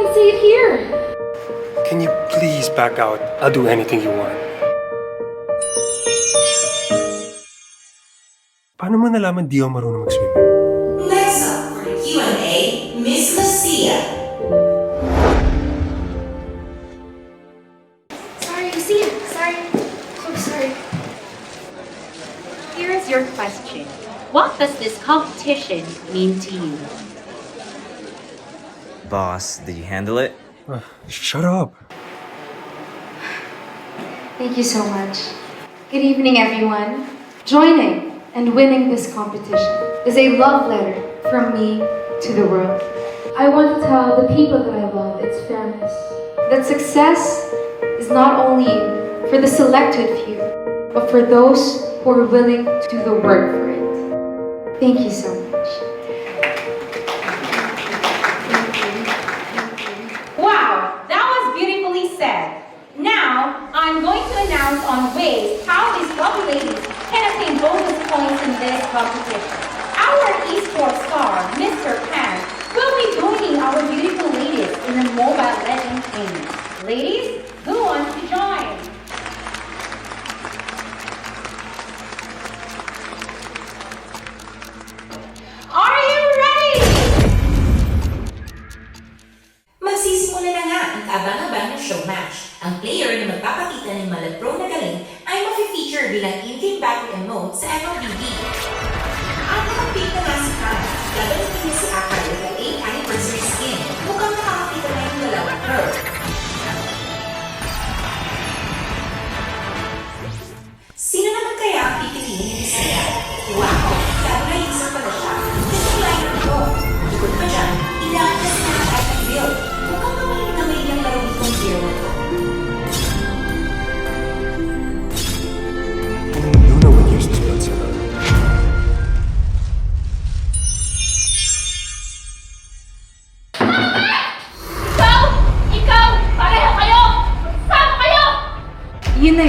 and say it here. Can you please back out? I'll do anything you want. Paano mo nalaman di ako marunong mag-swim? Next up for the Q&A, Miss Lucia. Sorry, Lucia. Sorry. So sorry. Here is your question. What does this competition mean to you? Boss, did you handle it? Shut up. Thank you so much. Good evening, everyone. Joining and winning this competition is a love letter from me to the world. I want to tell the people that I love its fairness. That success is not only for the selected few, but for those who are willing to do the work for it. Thank you so much. Wow, that was beautifully said. Now, I'm going to announce on ways how these lovely ladies can obtain bonus points in this competition. Our esports star, Mr. Pan, will be joining our beautiful ladies in the Mobile Legends game. Ladies, who wants to join? Are you ready? Magsisimula na nga ang kaabang-abang ng show match. Ang player na magpapakita ng malagpro na galing ay mafe-feature bilang in-game battle emote sa MLBB. Ang nakapit na nga si Kara, gagamitin niya si Akar with an 8 anniversary skin. Mukhang nakakapita na yung dalawang pro. Sino naman kaya ang pipiliin ni Bisaya? Wow! Sabi na user pala siya. Gusto line ng pro. Bukod pa dyan, ilaan na sila ng type ng build. Mukhang kamahin na may ilang laro itong gear na to. Luna would use this blood setup. Ikaw! Pareho kayo! Sama kayo! Yun na